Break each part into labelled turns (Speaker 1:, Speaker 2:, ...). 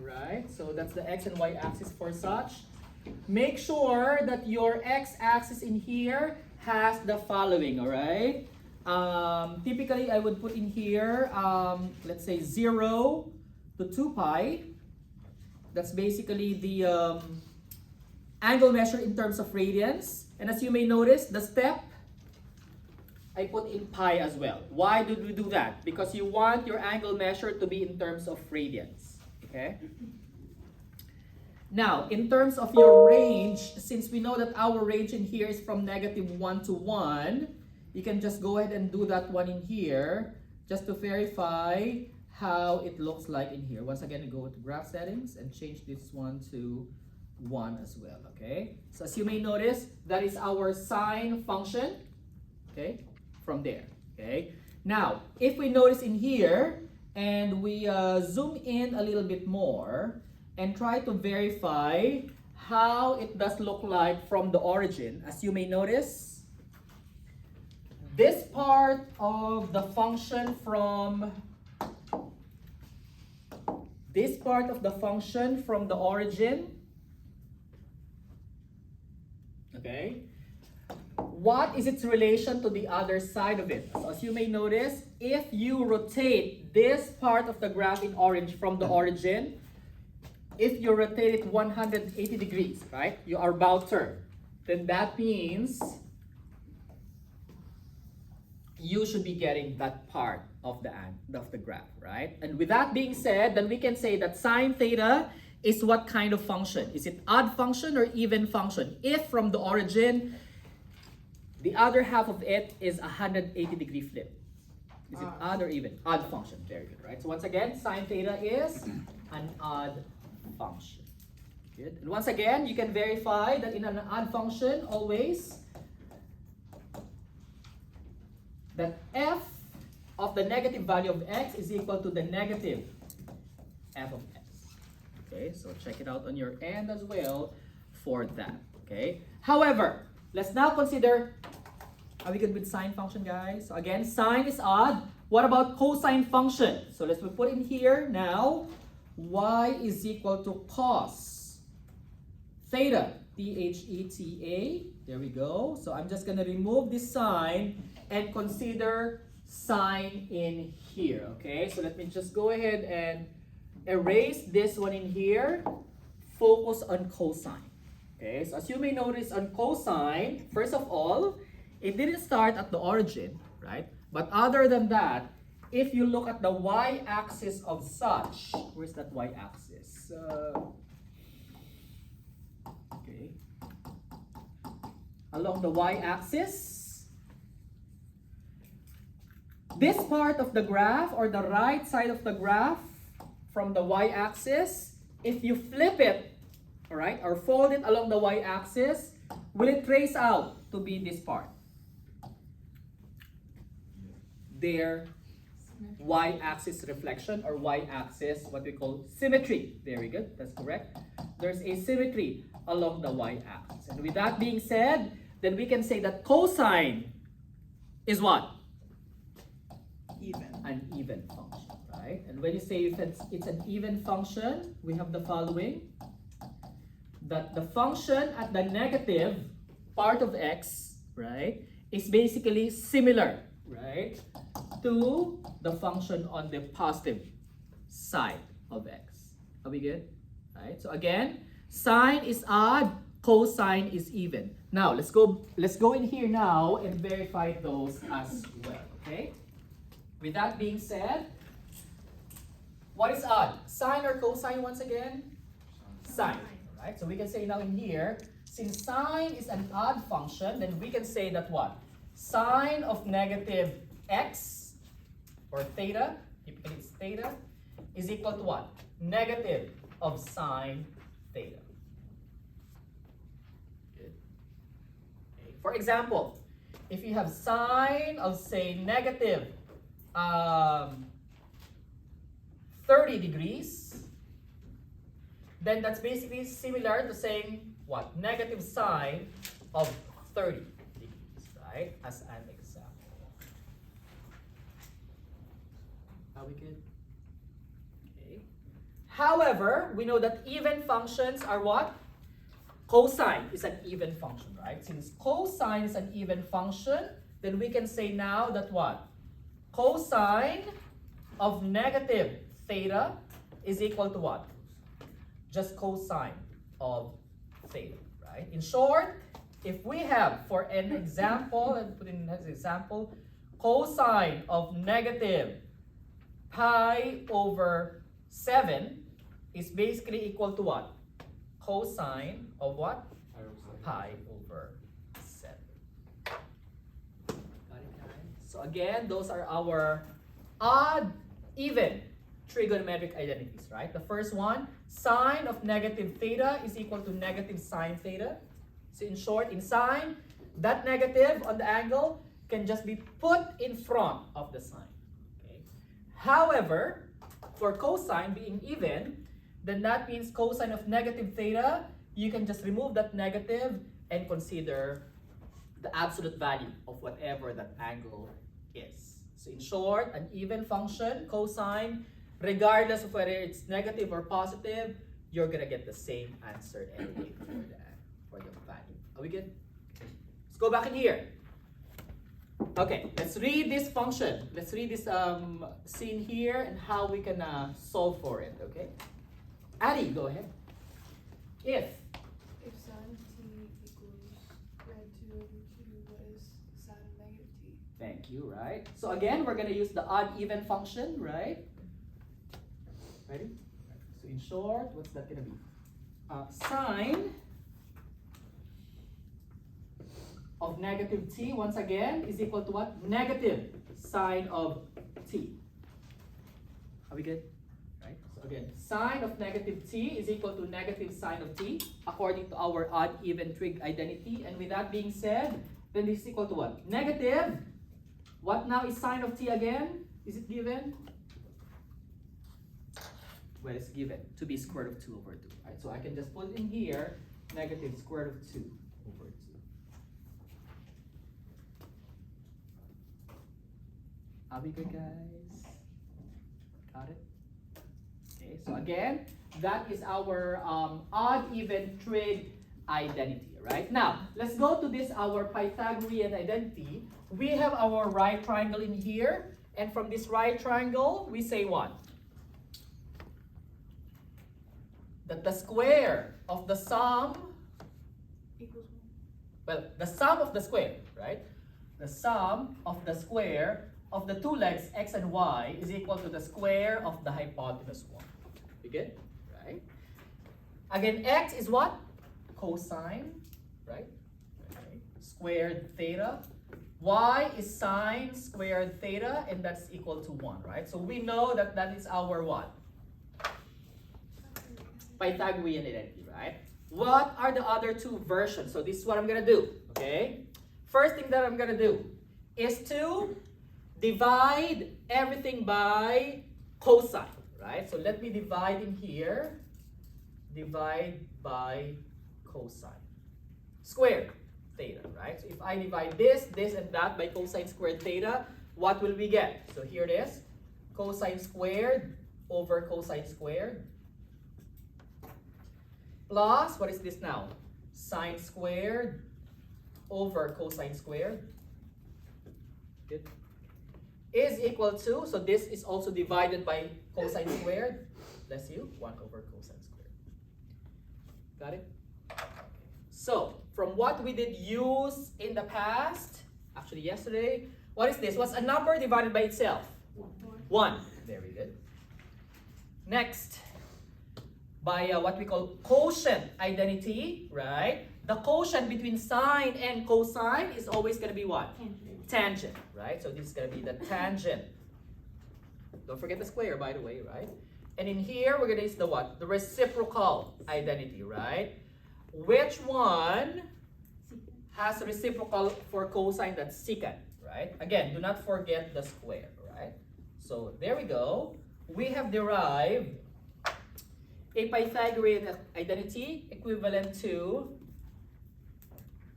Speaker 1: right? So that's the x and y axis for such. Make sure that your x-axis in here has the following, all right? Typically, I would put in here, let's say 0 to 2 pi. That's basically the angle measured in terms of radians. And as you may notice, the step, I put in pi as well. Why did we do that? Because you want your angle measured to be in terms of radians, okay? Now, in terms of your range, since we know that our range in here is from -1 to 1, you can just go ahead and do that one in here just to verify how it looks like in here. Once again, go to graph settings and change this one to 1 as well, okay? So as you may notice, that is our sine function, okay, from there, okay? Now, if we notice in here and we zoom in a little bit more, and try to verify how it does look like from the origin. As you may notice, this part of the function from the origin, okay, what is its relation to the other side of it? So as you may notice, if you rotate this part of the graph in orange from the origin, if you rotate it 180 degrees, right, you are about turn, then that means you should be getting that part of the graph, right? And with that being said, then we can say that sine theta is what kind of function? Is it odd function or even function? If from the origin, the other half of it is 180 degree flip. Is it odd or even? Odd function, very good, right? So once again, sine theta is an odd function. Good. And once again, you can verify that in an odd function, always, that f of the negative value of x is equal to the negative f of x. Okay, so check it out on your end as well for that. Okay. However, let's now consider, are we good with sine function, guys? So again, sine is odd. What about cosine function? So let's put in here now, y is equal to cos theta, theta. There we go. So I'm just going to remove this sign and consider sine in here. Okay, so let me just go ahead and erase this one in here. Focus on cosine. Okay, so as you may notice on cosine, first of all, it didn't start at the origin, right? But other than that, if you look at the y-axis of such, where's that y-axis? Okay. Along the y-axis, this part of the graph, or the right side of the graph from the y-axis, if you flip it, all right, or fold it along the y-axis, will it trace out to be this part? Their y-axis reflection, or y-axis, what we call symmetry. Very good, that's correct. There's a symmetry along the y-axis. And with that being said, then we can say that cosine is what?
Speaker 2: Even.
Speaker 1: An even function, right? And when you say if it's an even function, we have the following. That the function at the negative part of x, right, is basically similar, right, to the function on the positive side of x. Are we good? Right? So again, sine is odd, cosine is even. Now let's go in here now and verify those as well. Okay? With that being said, what is odd? Sine or cosine once again? Sine. Right? So we can say now in here, since sine is an odd function, then we can say that what? Sine of negative x, or theta, typically it's theta, is equal to what? Negative of sine theta. Good. Okay. For example, if you have sine of, say, negative 30 degrees, then that's basically similar to saying what? Negative sine of 30 degrees, right? As an example. Are we good? Okay. However, we know that even functions are what? Cosine is an even function, right? Since cosine is an even function, then we can say now that what? Cosine of negative theta is equal to what? Just cosine of theta, right? In short, if we have, for an example, let's put in as an example, cosine of negative pi over 7 is basically equal to what? Cosine of what? Pi over 7. Got it, guys? So again, those are our odd, even trigonometric identities, right? The first one, sine of negative theta is equal to negative sine theta. So in short, in sine, that negative on the angle can just be put in front of the sine. Okay? However, for cosine being even, then that means cosine of negative theta, you can just remove that negative and consider the absolute value of whatever that angle is. So in short, an even function, cosine, regardless of whether it's negative or positive, you're gonna get the same answer anyway for the value. Are we good? Let's go back in here. Okay, let's read this function. Let's read this scene here and how we can solve for it, okay? Addie, go ahead. If
Speaker 3: sin t equals red 2 over 2, what is sin of negative t?
Speaker 1: Thank you, right? So again, we're gonna use the odd even function, right? Ready? So in short, what's that gonna be? Sine of negative t, once again, is equal to what? Negative sine of t. Are we good? Right? So again, sine of negative t is equal to negative sine of t, according to our odd even trig identity. And with that being said, then this is equal to what? Negative. What now is sine of t again? Is it given? Well, it's given to be square root of 2 over 2. Right? So I can just put in here negative square root of 2 over 2. Are we good, guys? Got it? Okay, so again, that is our odd even trig identity, right? Now, let's go to this, our Pythagorean identity. We have our right triangle in here, and from this right triangle, we say what? That the square of the sum,
Speaker 3: Equals 1.
Speaker 1: well, the sum of the square, right? The sum of the square of the two legs x and y is equal to the square of the hypotenuse 1. You good? Right? Again, x is what? Cosine, right? Okay. Squared theta. Y is sine squared theta, and that's equal to 1, right? So we know that that is our what? Pythagorean identity, right? What are the other two versions? So this is what I'm gonna do, okay? First thing that I'm gonna do is to divide everything by cosine, right? So let me divide in here. Divide by cosine. Squared theta, right? So if I divide this, this, and that by cosine squared theta, what will we get? So here it is. Cosine squared over cosine squared. Plus, what is this now? Sine squared over cosine squared. Good. Is equal to, so this is also divided by cosine squared. Bless you, 1 over cosine squared. Got it? So, from what we did use in the past, actually yesterday, what is this? What's a number divided by itself? 1. Very good. Next, by what we call quotient identity, right? The quotient between sine and cosine is always going to be what? Tangent, right? So this is going to be the tangent. Don't forget the square, by the way, right? And in here, we're going to use the what? The reciprocal identity, right? Which one has a reciprocal for cosine? That's secant, right? Again, do not forget the square, right? So there we go. We have derived a Pythagorean identity equivalent to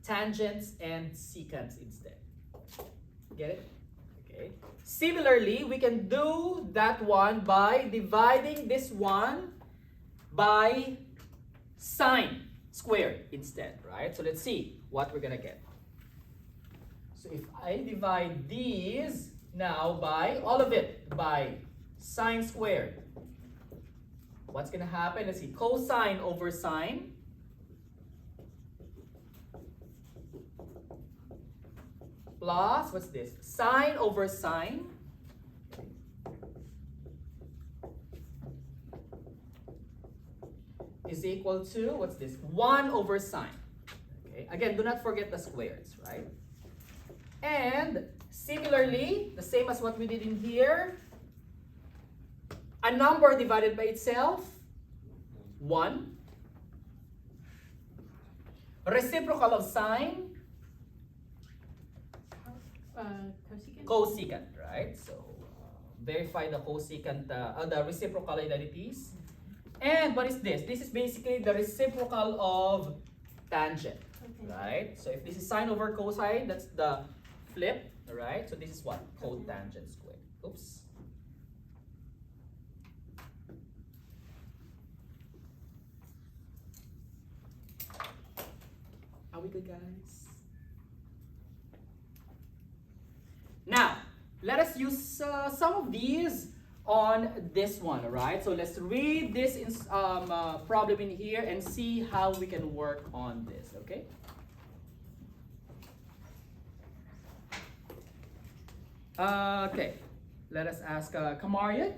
Speaker 1: tangents and secants instead. Get it? Okay. Similarly, we can do that one by dividing this one by sine squared instead, right? So let's see what we're gonna get. So if I divide these now by all of it by sine squared, what's gonna happen? Let's see, cosine over sine plus, what's this? Sine over sine is equal to, what's this? 1 over sine. Okay, again, do not forget the squares, right? And similarly, the same as what we did in here, a number divided by itself, 1. Reciprocal of sine,
Speaker 3: Cosecant?
Speaker 1: cosecant, right? So verify the cosecant, the reciprocal identities. And what is this? This is basically the reciprocal of tangent,
Speaker 3: Okay.
Speaker 1: right? So if this is sine over cosine, that's the flip, right? So this is what? Cotangent squared. Oops. Are we good, guys? Now, let us use some of these on this one, alright? So let's read this problem in here and see how we can work on this, okay? Okay, let us ask Kamaria,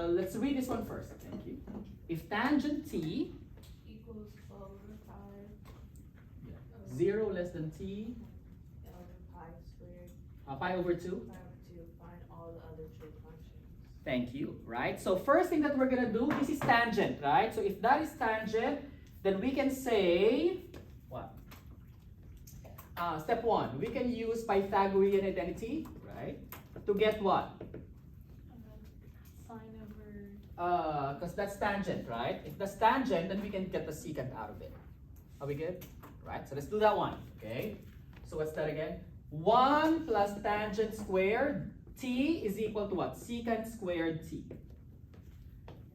Speaker 1: let's read this one first, thank you. If tangent t
Speaker 3: Equals 12 over 5.
Speaker 1: 0 less than t,
Speaker 3: Over pi squared.
Speaker 1: pi over 2,
Speaker 3: 5 over 2. Find all the other trig functions.
Speaker 1: thank you, right? So first thing that we're gonna do, this is tangent, right? So if that is tangent, then we can say, what? Step 1, we can use Pythagorean identity, right? To get what?
Speaker 3: Sine over.
Speaker 1: Because that's tangent, right? If that's tangent, then we can get the secant out of it. Are we good? Right, so let's do that one, okay? So what's that again? 1 plus tangent squared t is equal to what? Secant squared t.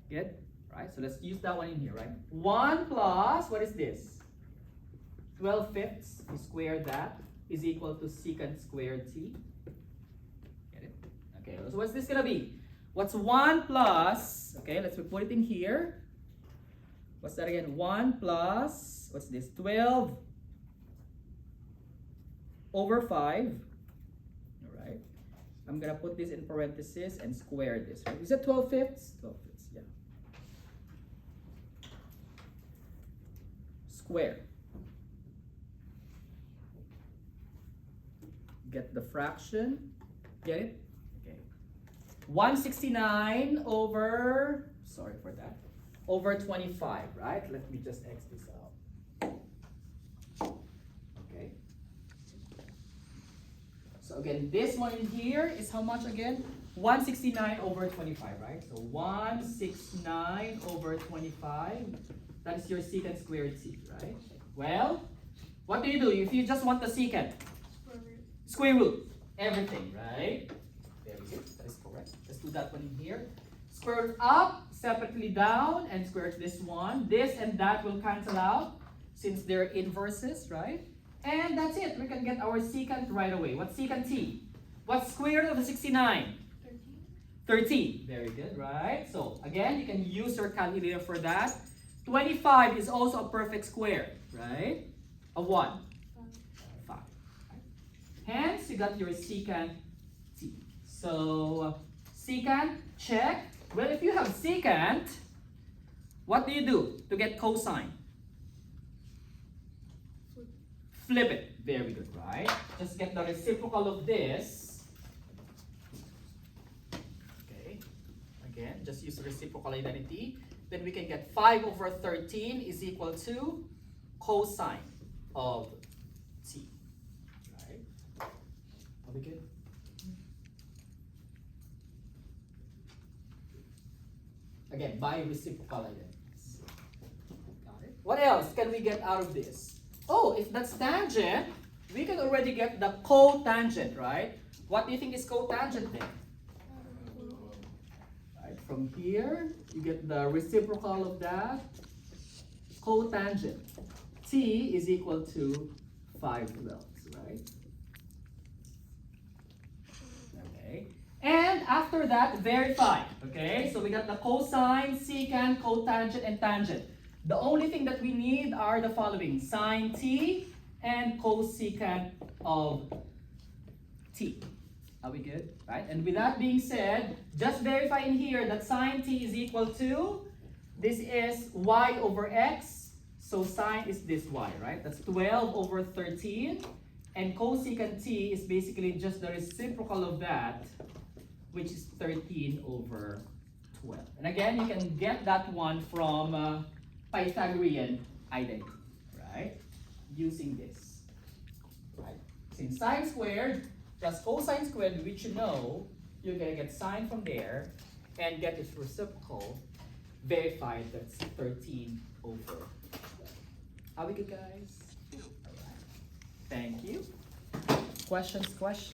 Speaker 1: Good? Right, so let's use that one in here, right? 1 plus, what is this? 12/5, you square that, is equal to secant squared t. Get it? Okay, so what's this gonna be? What's 1 plus, okay, let's put it in here. What's that again? 1 plus, what's this? 12 over 5. All right. I'm gonna put this in parentheses and square this. Right? Is it 12/5? 12/5, yeah. Square. Get the fraction. Get it? Okay. 169 over, sorry for that, over 25, right? Let me just X this out. Okay. So again, this one in here is how much again? 169 over 25, right? So 169 over 25, that is your secant squared t, right? Well, what do? If you just want the secant? Square root everything, right? Very good, that is correct. Let's do that one in here. Square it up, separately down, and square this one. This and that will cancel out since they're inverses, right? And that's it. We can get our secant right away. What's secant t? What's square root of the 69? 13. Very good, right? So again, you can use your calculator for that. 25 is also a perfect square, right? Of what? 5. Right? Hence, you got your secant t. So secant, check. Well, if you have secant, what do you do to get cosine? Flip it. Very good, right? Just get the reciprocal of this. Okay. Again, just use the reciprocal identity. Then we can get 5 over 13 is equal to cosine of t. Right? Are we good? Again, by reciprocal identities. Got it? What else can we get out of this? Oh, if that's tangent, we can already get the cotangent, right? What do you think is cotangent then? Right? from here, you get the reciprocal of that, cotangent. T is equal to 5/12, right? Okay. And after that, verify. Okay, so we got the cosine, secant, cotangent, and tangent. The only thing that we need are the following: sine t and cosecant of t. Are we good? Right? And with that being said, just verify in here that sine t is equal to, this is y over x. So sine is this y, right? That's 12 over 13. And cosecant t is basically just the reciprocal of that, which is 13 over 12. And again, you can get that one from Pythagorean identity, right? Using this, right? Since sine squared plus cosine squared, which you know, you're gonna get sine from there and get its reciprocal, verify that's 13 over 12. Are we good, guys? All right. Thank you. Questions?